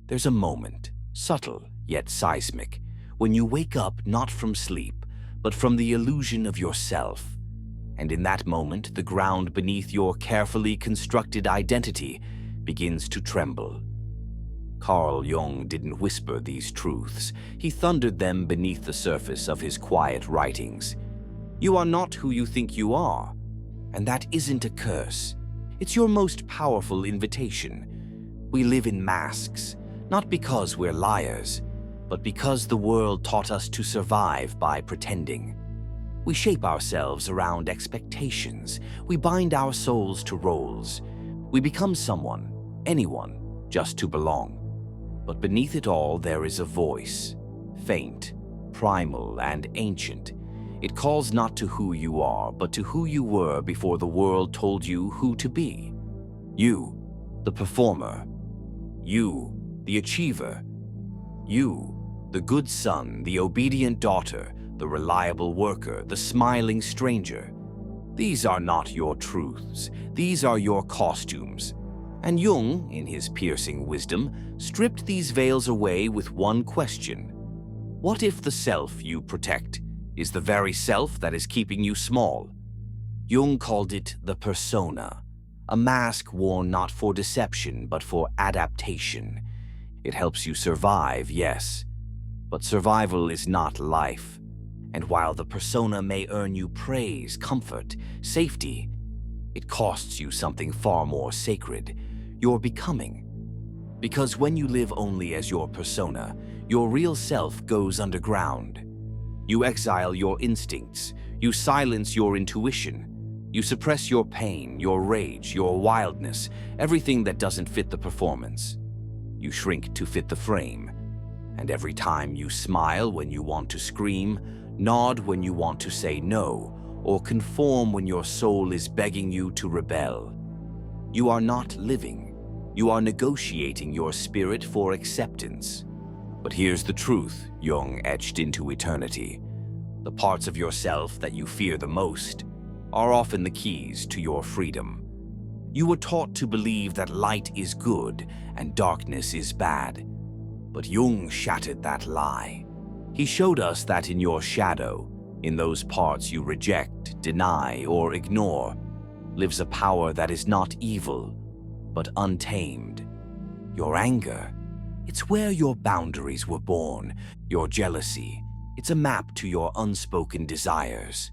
There's a moment, subtle yet seismic, when you wake up not from sleep, but from the illusion of yourself. And in that moment, the ground beneath your carefully constructed identity begins to tremble. Carl Jung didn't whisper these truths. He thundered them beneath the surface of his quiet writings. You are not who you think you are, and that isn't a curse. It's your most powerful invitation. We live in masks, not because we're liars, but because the world taught us to survive by pretending. We shape ourselves around expectations. We bind our souls to roles. We become someone, anyone, just to belong. But beneath it all, there is a voice, faint, primal, and ancient. It calls not to who you are, but to who you were before the world told you who to be. You, the performer. You, the achiever. You, the good son, the obedient daughter, the reliable worker, the smiling stranger. These are not your truths. These are your costumes. And Jung, in his piercing wisdom, stripped these veils away with one question. What if the self you protect is the very self that is keeping you small? Jung called it the persona, a mask worn not for deception, but for adaptation. It helps you survive, yes, but survival is not life. And while the persona may earn you praise, comfort, safety, it costs you something far more sacred, your becoming. Because when you live only as your persona, your real self goes underground. You exile your instincts, you silence your intuition, you suppress your pain, your rage, your wildness, everything that doesn't fit the performance. You shrink to fit the frame. And every time you smile when you want to scream, nod when you want to say no, or conform when your soul is begging you to rebel, you are not living. You are negotiating your spirit for acceptance. But here's the truth Jung etched into eternity. The parts of yourself that you fear the most are often the keys to your freedom. You were taught to believe that light is good and darkness is bad. But Jung shattered that lie. He showed us that in your shadow, in those parts you reject, deny, or ignore, lives a power that is not evil, but untamed. Your anger, it's where your boundaries were born. Your jealousy, it's a map to your unspoken desires.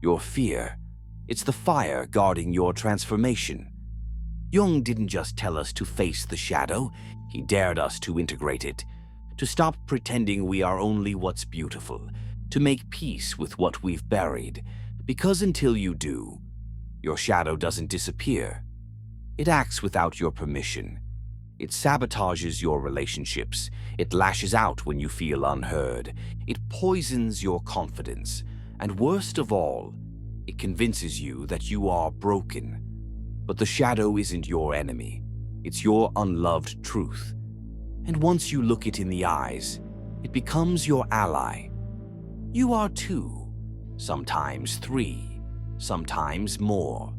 Your fear, it's the fire guarding your transformation. Jung didn't just tell us to face the shadow, he dared us to integrate it, to stop pretending we are only what's beautiful, to make peace with what we've buried, because until you do, your shadow doesn't disappear. It acts without your permission. It sabotages your relationships. It lashes out when you feel unheard. It poisons your confidence. And worst of all, it convinces you that you are broken. But the shadow isn't your enemy. It's your unloved truth. And once you look it in the eyes, it becomes your ally. You are two, sometimes three, sometimes more.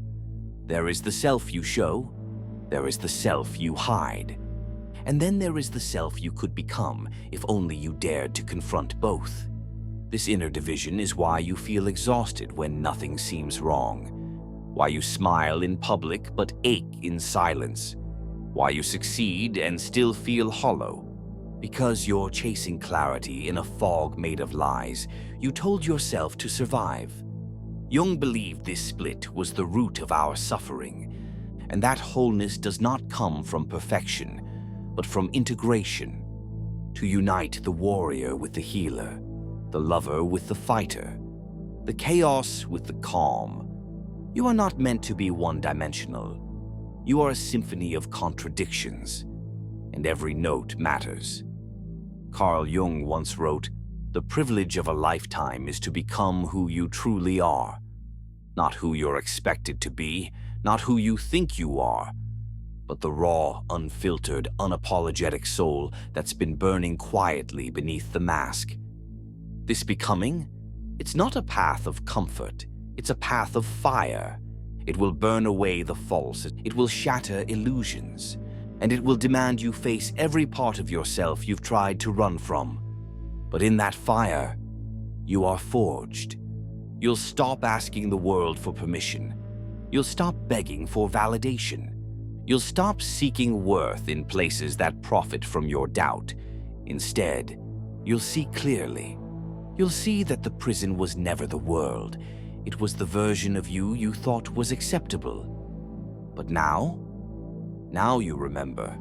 There is the self you show, there is the self you hide, and then there is the self you could become if only you dared to confront both. This inner division is why you feel exhausted when nothing seems wrong, why you smile in public but ache in silence, why you succeed and still feel hollow. Because you're chasing clarity in a fog made of lies you told yourself to survive. Jung believed this split was the root of our suffering, and that wholeness does not come from perfection, but from integration. To unite the warrior with the healer, the lover with the fighter, the chaos with the calm. You are not meant to be one-dimensional. You are a symphony of contradictions, and every note matters. Carl Jung once wrote, "The privilege of a lifetime is to become who you truly are. Not who you're expected to be, not who you think you are, but the raw, unfiltered, unapologetic soul that's been burning quietly beneath the mask." This becoming, it's not a path of comfort, it's a path of fire. It will burn away the false, it will shatter illusions, and it will demand you face every part of yourself you've tried to run from. But in that fire, you are forged. You'll stop asking the world for permission. You'll stop begging for validation. You'll stop seeking worth in places that profit from your doubt. Instead, you'll see clearly. You'll see that the prison was never the world. It was the version of you you thought was acceptable. But now you remember.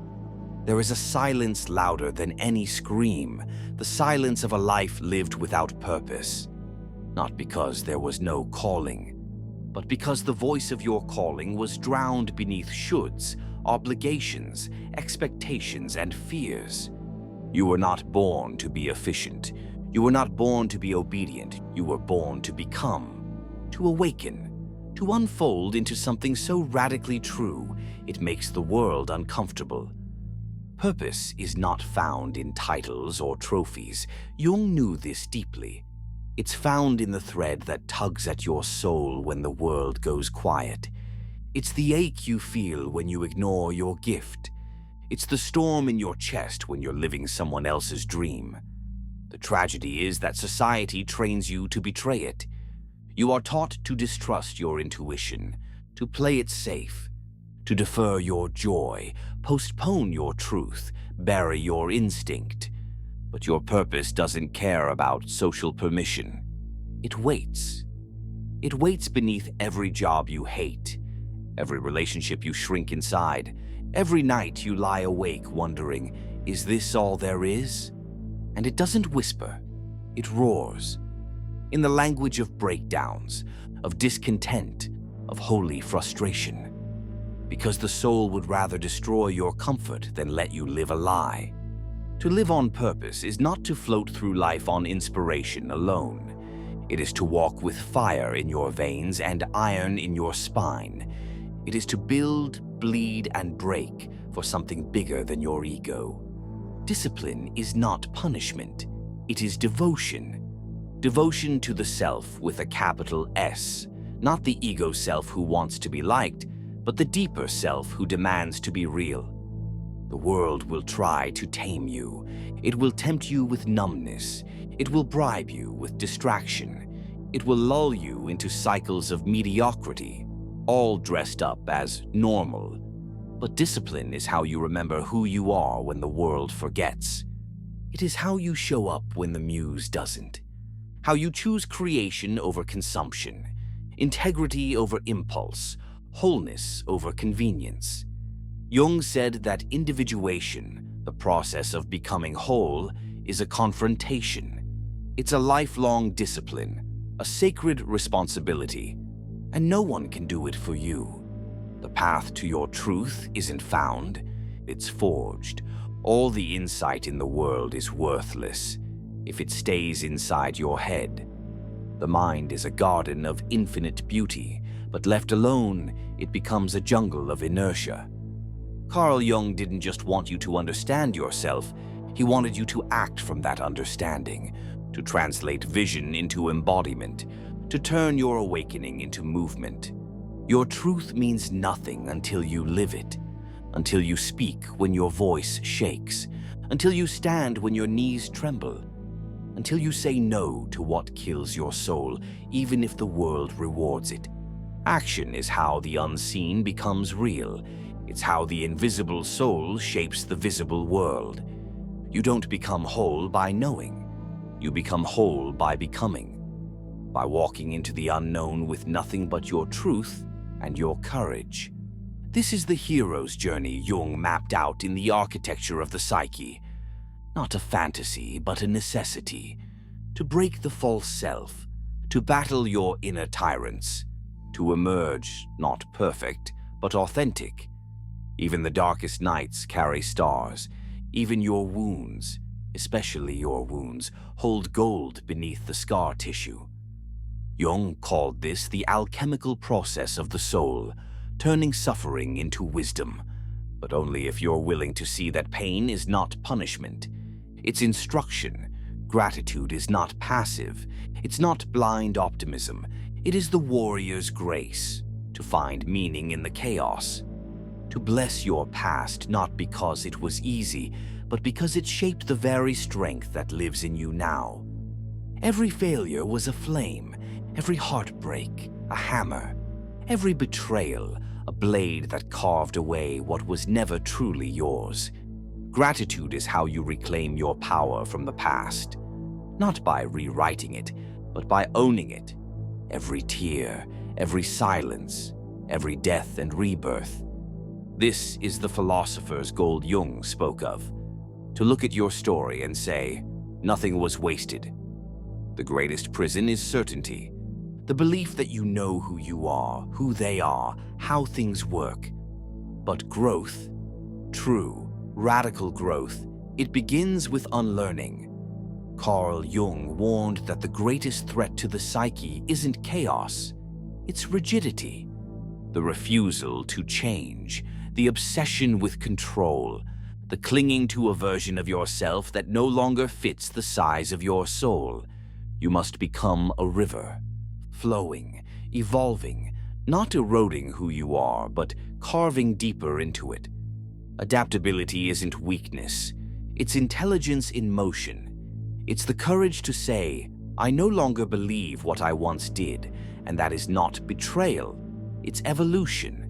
There is a silence louder than any scream, the silence of a life lived without purpose. Not because there was no calling, but because the voice of your calling was drowned beneath shoulds, obligations, expectations, and fears. You were not born to be efficient. You were not born to be obedient. You were born to become, to awaken, to unfold into something so radically true it makes the world uncomfortable. Purpose is not found in titles or trophies. Jung knew this deeply. It's found in the thread that tugs at your soul when the world goes quiet. It's the ache you feel when you ignore your gift. It's the storm in your chest when you're living someone else's dream. The tragedy is that society trains you to betray it. You are taught to distrust your intuition, to play it safe, to defer your joy, postpone your truth, bury your instinct. But your purpose doesn't care about social permission. It waits. It waits beneath every job you hate, every relationship you shrink inside, every night you lie awake wondering, is this all there is? And it doesn't whisper, it roars. In the language of breakdowns, of discontent, of holy frustration. Because the soul would rather destroy your comfort than let you live a lie. To live on purpose is not to float through life on inspiration alone. It is to walk with fire in your veins and iron in your spine. It is to build, bleed, and break for something bigger than your ego. Discipline is not punishment. It is devotion. Devotion to the self with a capital S, not the ego self who wants to be liked, but the deeper self who demands to be real. The world will try to tame you. It will tempt you with numbness. It will bribe you with distraction. It will lull you into cycles of mediocrity, all dressed up as normal. But discipline is how you remember who you are when the world forgets. It is how you show up when the muse doesn't. How you choose creation over consumption, integrity over impulse, wholeness over convenience. Jung said that individuation, the process of becoming whole, is a confrontation. It's a lifelong discipline, a sacred responsibility, and no one can do it for you. The path to your truth isn't found, it's forged. All the insight in the world is worthless if it stays inside your head. The mind is a garden of infinite beauty, but left alone, it becomes a jungle of inertia. Carl Jung didn't just want you to understand yourself, he wanted you to act from that understanding, to translate vision into embodiment, to turn your awakening into movement. Your truth means nothing until you live it, until you speak when your voice shakes, until you stand when your knees tremble, until you say no to what kills your soul, even if the world rewards it. Action is how the unseen becomes real. It's how the invisible soul shapes the visible world. You don't become whole by knowing. You become whole by becoming. By walking into the unknown with nothing but your truth and your courage. This is the hero's journey Jung mapped out in the architecture of the psyche. Not a fantasy, but a necessity. To break the false self, to battle your inner tyrants, to emerge not perfect, but authentic. Even the darkest nights carry stars. Even your wounds, especially your wounds, hold gold beneath the scar tissue. Jung called this the alchemical process of the soul, turning suffering into wisdom, but only if you're willing to see that pain is not punishment. It's instruction. Gratitude is not passive. It's not blind optimism. It is the warrior's grace to find meaning in the chaos, to bless your past not because it was easy, but because it shaped the very strength that lives in you now. Every failure was a flame, every heartbreak a hammer, every betrayal a blade that carved away what was never truly yours. Gratitude is how you reclaim your power from the past, not by rewriting it, but by owning it. Every tear, every silence, every death and rebirth. This is the philosopher's gold Jung spoke of. To look at your story and say, nothing was wasted. The greatest prison is certainty. The belief that you know who you are, who they are, how things work. But growth, true, radical growth, it begins with unlearning. Carl Jung warned that the greatest threat to the psyche isn't chaos, it's rigidity. The refusal to change, the obsession with control, the clinging to a version of yourself that no longer fits the size of your soul. You must become a river, flowing, evolving, not eroding who you are, but carving deeper into it. Adaptability isn't weakness, it's intelligence in motion. It's the courage to say, I no longer believe what I once did, and that is not betrayal, it's evolution.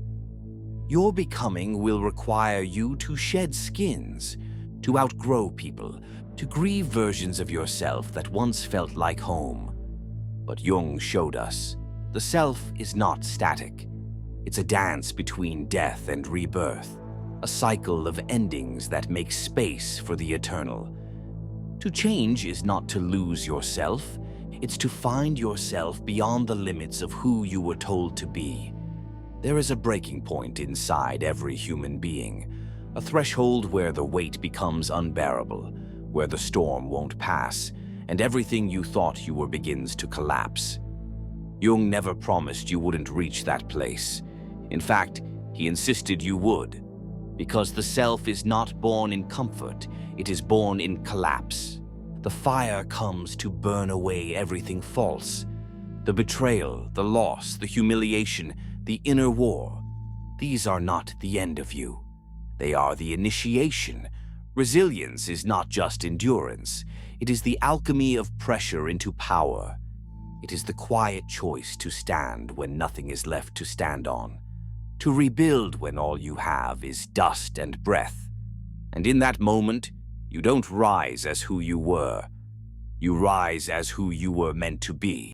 Your becoming will require you to shed skins, to outgrow people, to grieve versions of yourself that once felt like home. But Jung showed us, the self is not static. It's a dance between death and rebirth, a cycle of endings that makes space for the eternal. To change is not to lose yourself, it's to find yourself beyond the limits of who you were told to be. There is a breaking point inside every human being, a threshold where the weight becomes unbearable, where the storm won't pass, and everything you thought you were begins to collapse. Jung never promised you wouldn't reach that place. In fact, he insisted you would, because the self is not born in comfort, it is born in collapse. The fire comes to burn away everything false. The betrayal, the loss, the humiliation, the inner war. These are not the end of you. They are the initiation. Resilience is not just endurance. It is the alchemy of pressure into power. It is the quiet choice to stand when nothing is left to stand on. To rebuild when all you have is dust and breath. And in that moment, you don't rise as who you were. You rise as who you were meant to be.